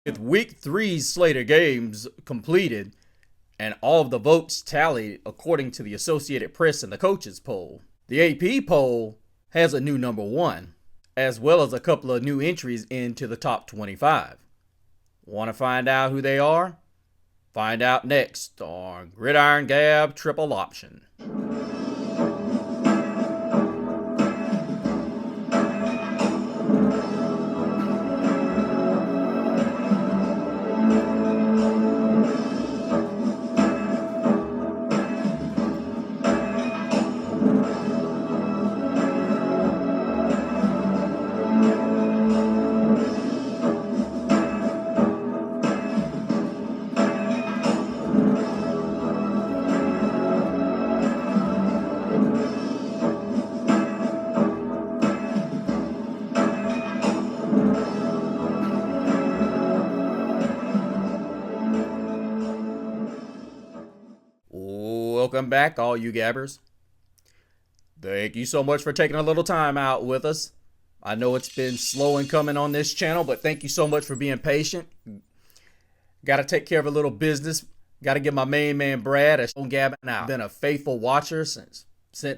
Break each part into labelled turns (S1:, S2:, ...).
S1: With week 3's slate of games completed and all of the votes tallied according to the Associated Press and the coaches poll, the AP poll has a new number 1, as well as a couple of new entries into the top 25. Want to find out who they are? Find out next on Gridiron Gab Triple Option. Welcome back, all you gabbers. Thank you so much for taking a little time out with us. I know it's been slow in coming on this channel, but thank you so much for being patient. Got to take care of a little business. Got to give my main man Brad a gabbing out. Been a faithful watcher since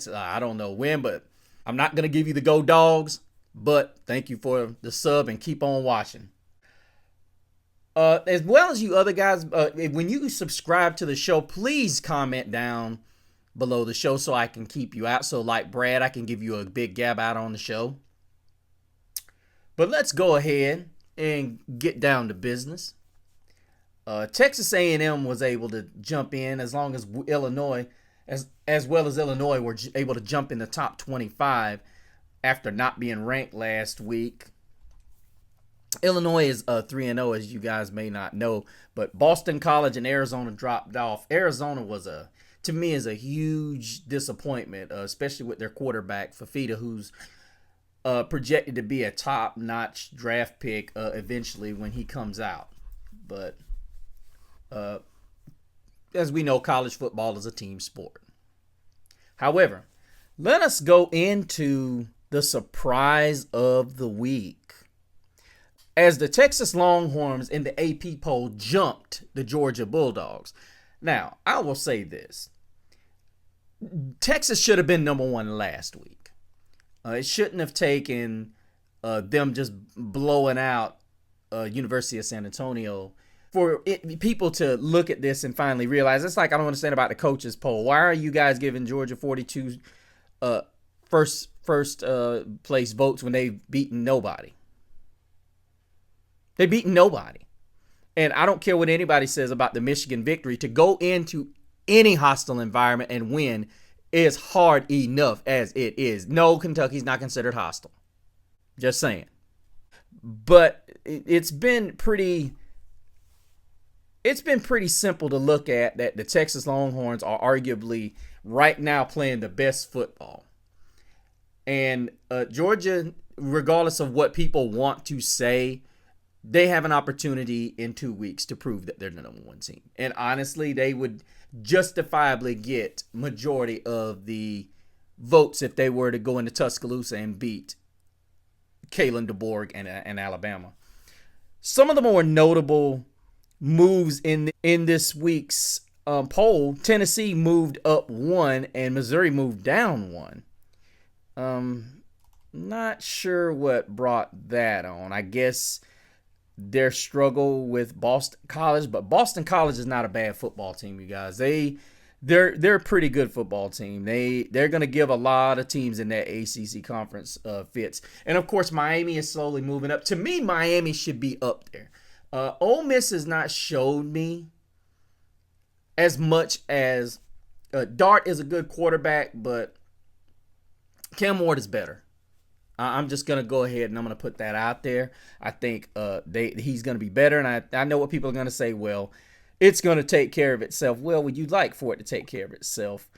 S1: I don't know when, but I'm not going to give you the go dogs, but thank you for the sub and keep on watching. As well as you other guys, when you subscribe to the show, please comment down below the show so I can keep you out. So like Brad, I can give you a big gab out on the show. But let's go ahead and get down to business. Texas A&M was able to jump in as long as Illinois, as well as Illinois, were able to jump in the top 25 after not being ranked last week. Illinois is 3-0, as you guys may not know, but Boston College and Arizona dropped off. Arizona to me, is a huge disappointment, especially with their quarterback, Fafita, who's projected to be a top-notch draft pick eventually when he comes out. But as we know, college football is a team sport. However, let us go into the surprise of the week. As the Texas Longhorns in the AP poll jumped the Georgia Bulldogs. Now, I will say this. Texas should have been number 1 last week. It shouldn't have taken them just blowing out University of San Antonio for people to look at this and finally realize. It's like I don't understand about the coaches poll. Why are you guys giving Georgia 42 first place votes when they've beaten nobody? They beat nobody. And I don't care what anybody says about the Michigan victory. To go into any hostile environment and win is hard enough as it is. No, Kentucky's not considered hostile. Just saying. But it's been pretty simple to look at that the Texas Longhorns are arguably right now playing the best football. And Georgia, regardless of what people want to say, they have an opportunity in 2 weeks to prove that they're the number 1 team. And honestly, they would justifiably get majority of the votes if they were to go into Tuscaloosa and beat Kalen DeBoer and Alabama. Some of the more notable moves in this week's poll: Tennessee moved up 1 and Missouri moved down 1. Not sure what brought that on. I guess their struggle with Boston College, but Boston College is not a bad football team, you guys. They're a pretty good football team. They're going to give a lot of teams in that ACC conference fits. And of course, Miami is slowly moving up. To me, Miami should be up there. Ole Miss has not showed me as much as Dart is a good quarterback, but Cam Ward is better. I'm just going to go ahead and I'm going to put that out there. I think he's going to be better. And I know what people are going to say. Well, it's going to take care of itself. Well, would you like for it to take care of itself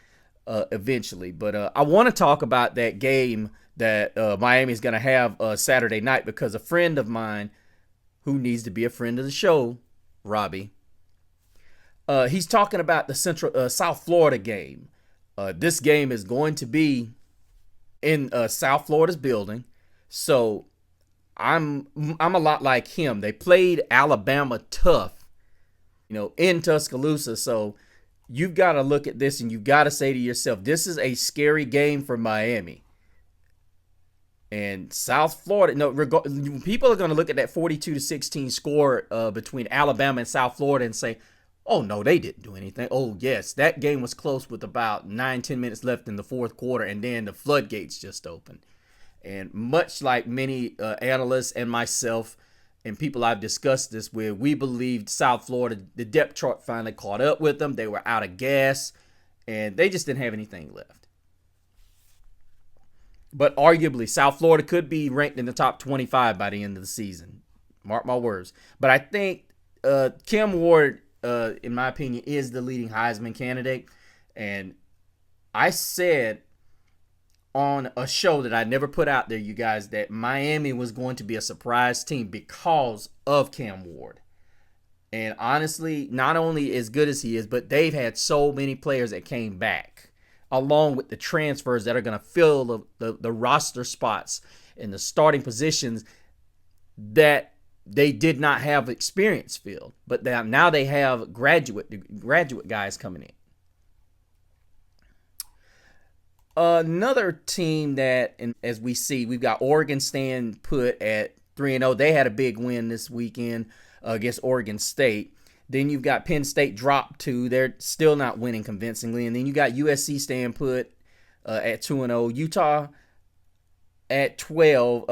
S1: eventually? But I want to talk about that game that Miami is going to have Saturday night, because a friend of mine who needs to be a friend of the show, Robbie, he's talking about the South Florida game. This game is going to be in South Florida's building. So I'm a lot like him. They played Alabama tough, in Tuscaloosa. So you've got to look at this and you've got to say to yourself, this is a scary game for Miami. And South Florida, people are going to look at that 42-16 score between Alabama and South Florida and say, oh, no, they didn't do anything. Oh, yes, that game was close with about 9-10 minutes left in the fourth quarter, and then the floodgates just opened. And much like many analysts and myself and people I've discussed this with, we believed South Florida, the depth chart finally caught up with them. They were out of gas, and they just didn't have anything left. But arguably, South Florida could be ranked in the top 25 by the end of the season. Mark my words. But I think Kim Ward, in my opinion, is the leading Heisman candidate. And I said on a show that I never put out there, you guys, that Miami was going to be a surprise team because of Cam Ward. And honestly, not only as good as he is, but they've had so many players that came back, along with the transfers that are going to fill the roster spots in the starting positions that they did not have experience filled. But now they have graduate guys coming in. Another team that, and as we see, we've got Oregon staying put at 3-0. They had a big win this weekend against Oregon State. Then you've got Penn State dropped 2. They're still not winning convincingly. And then you got USC staying put at 2-0. Utah at 12.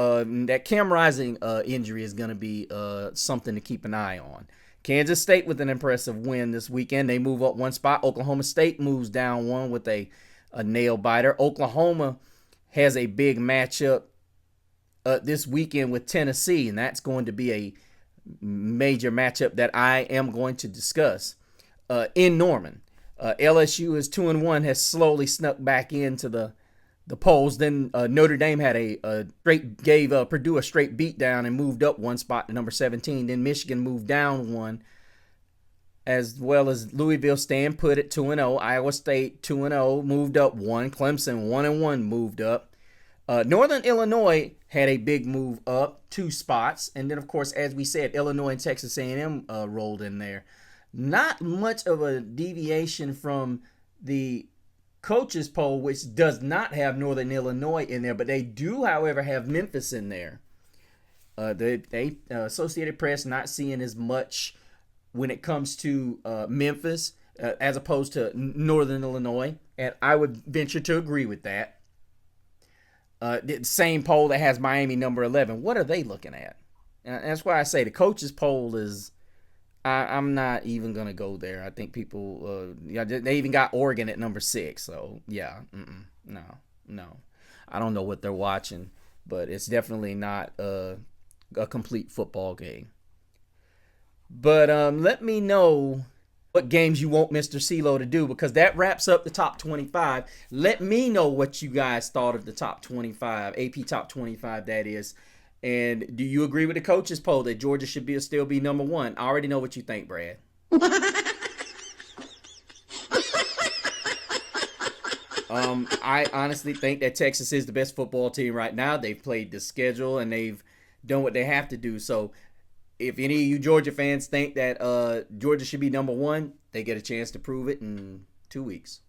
S1: That Cam Rising injury is going to be something to keep an eye on. Kansas State with an impressive win this weekend. They move up 1 spot. Oklahoma State moves down 1 with a nail biter. Oklahoma has a big matchup this weekend with Tennessee, and that's going to be a major matchup that I am going to discuss in Norman. LSU is 2-1, has slowly snuck back into the polls. Then Notre Dame had gave Purdue a straight beatdown and moved up 1 spot to number 17. Then Michigan moved down 1, as well as Louisville staying put at 2-0. Iowa State 2-0, moved up 1. Clemson 1-1, moved up. Northern Illinois had a big move up 2 spots. And then, of course, as we said, Illinois and Texas A&M rolled in there. Not much of a deviation from the coaches poll, which does not have Northern Illinois in there. But they do, however, have Memphis in there. They Associated Press not seeing as much when it comes to Memphis as opposed to Northern Illinois. And I would venture to agree with that. The same poll that has Miami number 11. What are they looking at? And that's why I say the coaches poll is, I'm not even going to go there. I think people, they even got Oregon at number 6. So, yeah, no. I don't know what they're watching, but it's definitely not a complete football game. But let me know what games you want Mr. CeeLo to do, because that wraps up the top 25. Let me know what you guys thought of the top 25, AP top 25, that is. And do you agree with the coaches poll that Georgia should still be number 1? I already know what you think, Brad. I honestly think that Texas is the best football team right now. They've played the schedule and they've done what they have to do. So if any of you Georgia fans think that Georgia should be number 1, they get a chance to prove it in 2 weeks.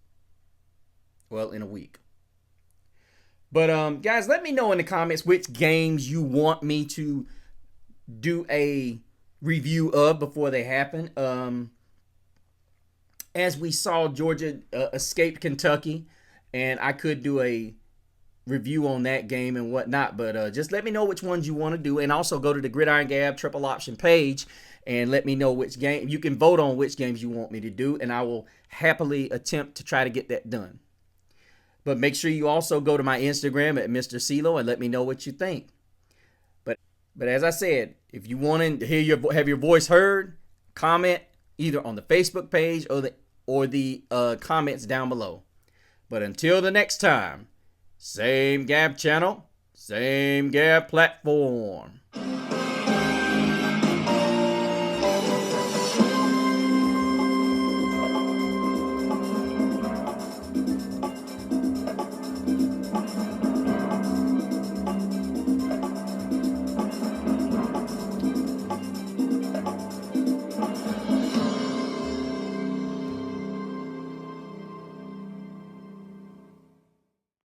S1: Well, in a week. But guys, let me know in the comments which games you want me to do a review of before they happen. As we saw, Georgia escaped Kentucky, and I could do a review on that game and whatnot, but just let me know which ones you want to do, and also go to the Gridiron Gab triple option page and let me know which game you can vote on, which games you want me to do, and I will happily attempt to try to get that done. But make sure you also go to my Instagram at Mr. CeeLo and let me know what you think. But as I said, if you want to have your voice heard, comment either on the Facebook page or the comments down below. But until the next time, same Gab channel, same Gab platform.